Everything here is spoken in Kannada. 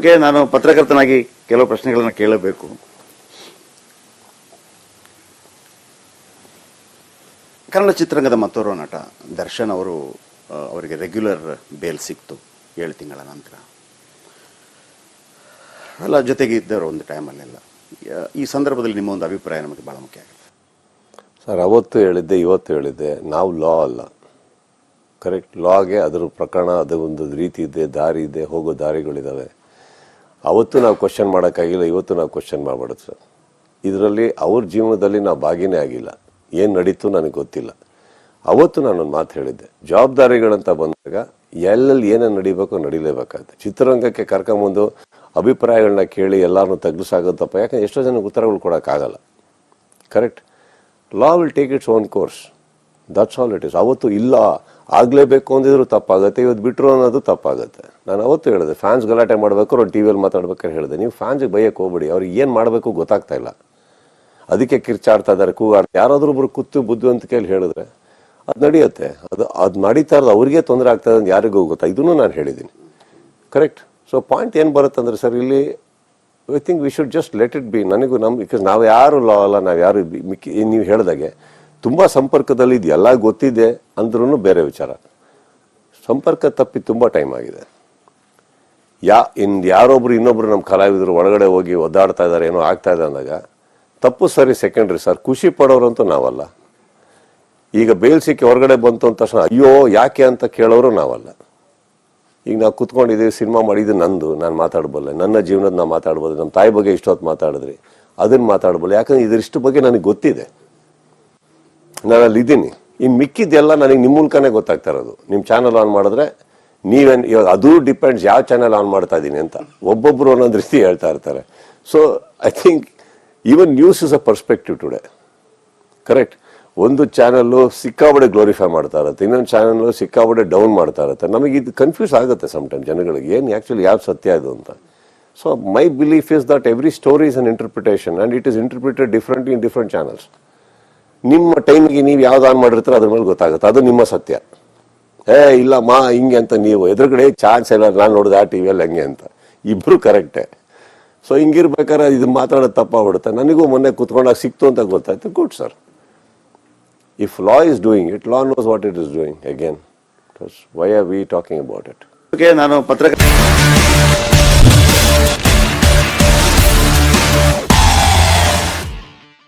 ಓಕೆ, ನಾನು ಪತ್ರಕರ್ತನಾಗಿ ಕೆಲವು ಪ್ರಶ್ನೆಗಳನ್ನು ಕೇಳಬೇಕು. ಕನ್ನಡ ಚಿತ್ರರಂಗದ ಮತ್ತೋರ್ವ ನಟ ದರ್ಶನ್ ಅವರಿಗೆ ರೆಗ್ಯುಲರ್ ಬೇಲ್ ಸಿಕ್ತು 7 ತಿಂಗಳ ನಂತರ. ಅಲ್ಲ, ಜೊತೆಗೆ ಇದ್ದರು ಒಂದು ಟೈಮಲ್ಲೆಲ್ಲ. ಈ ಸಂದರ್ಭದಲ್ಲಿ ನಿಮ್ಮ ಒಂದು ಅಭಿಪ್ರಾಯ ನಮಗೆ ಭಾಳ ಮುಖ್ಯ ಆಗುತ್ತೆ ಸರ್. ಅವತ್ತು ಹೇಳಿದ್ದೆ, ಇವತ್ತು ಹೇಳಿದ್ದೆ, ನಾವು ಲಾ ಅಲ್ಲ. ಕರೆಕ್ಟ್, ಲಾಗೆ ಅದರ ಪ್ರಕರಣ, ಅದು ಒಂದು ರೀತಿ ಇದೆ, ದಾರಿ ಇದೆ, ಹೋಗೋ ದಾರಿಗಳಿದ್ದಾವೆ. ಅವತ್ತು ನಾವು ಕ್ವಶನ್ ಮಾಡೋಕ್ಕಾಗಿಲ್ಲ, ಇವತ್ತು ನಾವು ಕ್ವಶನ್ ಮಾಡಬಾರ್ದು ಸರ್. ಇದರಲ್ಲಿ ಅವ್ರ ಜೀವನದಲ್ಲಿ ನಾವು ಭಾಗಿನೇ ಆಗಿಲ್ಲ. ಏನು ನಡೀತು ನನಗೆ ಗೊತ್ತಿಲ್ಲ. ಅವತ್ತು ನಾನೊಂದು ಮಾತು ಹೇಳಿದ್ದೆ, ಜವಾಬ್ದಾರಿಗಳಂತ ಬಂದಾಗ ಎಲ್ಲೆಲ್ಲಿ ಏನೇನು ನಡಿಬೇಕೋ ನಡಿಲೇಬೇಕಾಗುತ್ತೆ. ಚಿತ್ರರಂಗಕ್ಕೆ ಕರ್ಕೊಂಬಂದು ಅಭಿಪ್ರಾಯಗಳನ್ನ ಕೇಳಿ ಎಲ್ಲರನ್ನೂ ತಗ್ಗಿಸಾಗುತ್ತಪ್ಪ, ಯಾಕಂದ್ರೆ ಎಷ್ಟೋ ಜನಕ್ಕೆ ಉತ್ತರಗಳು ಕೊಡೋಕ್ಕಾಗಲ್ಲ. Correct, law will take its own course, that's all it is. ಅವತ್ತು ಇಲ್ಲ ಆಗಲೇಬೇಕು ಅಂದಿದ್ರು ತಪ್ಪಾಗುತ್ತೆ, ಇವತ್ತು ಬಿಟ್ಟರು ಅನ್ನೋದು ತಪ್ಪಾಗುತ್ತೆ. ನಾನು ಅವತ್ತು ಹೇಳಿದೆ, ಫ್ಯಾನ್ಸ್ ಗಲಾಟೆ ಮಾಡಬೇಕು, ಅವ್ರು ಟಿ ವಿಯಲ್ಲಿ ಮಾತಾಡ್ಬೇಕಾದ್ರೆ ಹೇಳಿದೆ, ನೀವು ಫ್ಯಾನ್ಸ್ಗೆ ಬೈಯಕ್ಕೆ ಹೋಗ್ಬೇಡಿ, ಅವ್ರಿಗೆ ಏನು ಮಾಡಬೇಕು ಗೊತ್ತಾಗ್ತಾ ಇಲ್ಲ, ಅದಕ್ಕೆ ಕಿರ್ಚಾಡ್ತಾ ಇದ್ದಾರೆ, ಕೂಗಾಡ್ತಾರೆ. ಯಾರಾದ್ರೂ ಒಬ್ರು ಕೂತು ಬುದ್ಧಿವಂತಿಕೆಯಲ್ಲಿ ಹೇಳಿದ್ರೆ ಅದು ನಡೆಯುತ್ತೆ. ಅದು ನಡೀತಾ ಇರೋದು ಅವ್ರಿಗೆ ತೊಂದರೆ ಆಗ್ತದೆ ಅಂತ ಯಾರಿಗೂ ಗೊತ್ತಾ, ಇದನ್ನು ನಾನು ಹೇಳಿದ್ದೀನಿ. ಕರೆಕ್ಟ್. ಸೊ ಪಾಯಿಂಟ್ ಏನು ಬರುತ್ತಂದ್ರೆ ಸರ್, ಇಲ್ಲಿ I think we should just let it be. ನನಗೂ ಬಿಕಾಸ್ ನಾವು ಯಾರು ಲಾ ಅಲ್ಲ, ನಾವು ಯಾರು ನೀವು ಹೇಳಿದಾಗೆ ತುಂಬ ಸಂಪರ್ಕದಲ್ಲಿ ಇದು ಎಲ್ಲ ಗೊತ್ತಿದೆ ಅಂದ್ರೂ ಬೇರೆ ವಿಚಾರ. ಸಂಪರ್ಕ ತಪ್ಪಿ ತುಂಬ ಟೈಮ್ ಆಗಿದೆ. ಯಾರೊಬ್ರು ಇನ್ನೊಬ್ರು ನಮ್ಮ ಕಲಾವಿದರು ಒಳಗಡೆ ಹೋಗಿ ಒದ್ದಾಡ್ತಾ ಇದ್ದಾರೆ, ಏನೋ ಆಗ್ತಾ ಇದೆ ಅಂದಾಗ ತಪ್ಪು ಸರಿ ಸೆಕೆಂಡ್ರಿ ಸರ್. ಖುಷಿ ಪಡೋರಂತೂ ನಾವಲ್ಲ. ಈಗ ಬೇಲ್ ಸಿಕ್ಕಿ ಹೊರಗಡೆ ಬಂತು ಅಂತ ತಕ್ಷಣ ಅಯ್ಯೋ ಯಾಕೆ ಅಂತ ಕೇಳೋರು ನಾವಲ್ಲ. ಈಗ ನಾವು ಕುತ್ಕೊಂಡಿದ್ದೀವಿ, ಸಿನಿಮಾ ಮಾಡಿದ್ದು ನಂದು, ನಾನು ಮಾತಾಡ್ಬಲ್ಲೆ, ನನ್ನ ಜೀವನದ ನಾವು ಮಾತಾಡ್ಬೋದು. ನಮ್ಮ ತಾಯಿ ಬಗ್ಗೆ ಇಷ್ಟೊತ್ತು ಮಾತಾಡಿದ್ರಿ, ಅದನ್ನು ಮಾತಾಡ್ಬಲ್ಲ, ಯಾಕಂದ್ರೆ ಇದಿಷ್ಟು ಬಗ್ಗೆ ನನಗೆ ಗೊತ್ತಿದೆ, ನಾನು ಅಲ್ಲಿ ಇದ್ದೀನಿ. ಇನ್ನು ಮಿಕ್ಕಿದ್ದೆಲ್ಲ ನನಗೆ ನಿಮ್ಮ ಮೂಲಕನೇ ಗೊತ್ತಾಗ್ತಾ ಇರೋದು. ನಿಮ್ಮ ಚಾನಲ್ ಆನ್ ಮಾಡಿದ್ರೆ ನೀವೇನು, ಇವಾಗ ಅದು ಡಿಪೆಂಡ್ಸ್ ಯಾವ ಚಾನಲ್ ಆನ್ ಮಾಡ್ತಾ ಇದ್ದೀನಿ ಅಂತ. ಒಬ್ಬೊಬ್ಬರು ಒಂದೊಂದು ರೀತಿ ಹೇಳ್ತಾ ಇರ್ತಾರೆ. So I think even news is a perspective today. Correct. ಒಂದು ಚಾನಲ್ಲು ಸಿಕ್ಕಾಬಡೆ ಗ್ಲೋರಿಫೈ ಮಾಡ್ತಾ ಇರುತ್ತೆ, ಇನ್ನೊಂದು ಚಾನಲ್ಲು ಸಿಕ್ಕಾಬಡೆ ಡೌನ್ ಮಾಡ್ತಾ ಇರುತ್ತೆ. ನಮಗೆ ಇದು ಕನ್ಫ್ಯೂಸ್ ಆಗುತ್ತೆ ಸಮ್ಟೈಮ್ ಜನಗಳಿಗೆ, ಏನು ಆ್ಯಕ್ಚುಲಿ ಯಾವ್ದು ಸತ್ಯ ಇದು ಅಂತ. So my belief is that every story is an interpretation and it is interpreted differently in different channels. ನಿಮ್ಮ ಟೈಮಿಗೆ ನೀವು ಯಾವ್ದು ಆನ್ ಮಾಡಿರ್ತೀರೋ ಅದ್ರ ಮೇಲೆ ಗೊತ್ತಾಗುತ್ತೆ, ಅದು ನಿಮ್ಮ ಸತ್ಯ. ಇಲ್ಲ ಹಿಂಗೆ ಅಂತ ನೀವು ಎದುರುಗಡೆ ಚಾನ್ಸ್ ಇಲ್ಲ, ನಾನು ನೋಡಿದೆ ಆ ಟಿ ವಿಯಲ್ಲಿ ಹಂಗೆ ಅಂತ, ಇಬ್ಬರು ಕರೆಕ್ಟೇ. ಸೊ ಹಿಂಗಿರ್ಬೇಕಾದ್ರೆ ಇದು ಮಾತಾಡೋದು ತಪ್ಪಾಗ್ಬಿಡುತ್ತೆ. ನನಗೂ ಮೊನ್ನೆ ಕುತ್ಕೊಂಡಾಗ ಸಿಕ್ತು ಅಂತ ಗೊತ್ತಾಯ್ತು. Good sir. If law is doing it, law knows what it is doing. Again, why are we talking about it? Okay, ನಾನು ಪತ್ರಕರ್ತ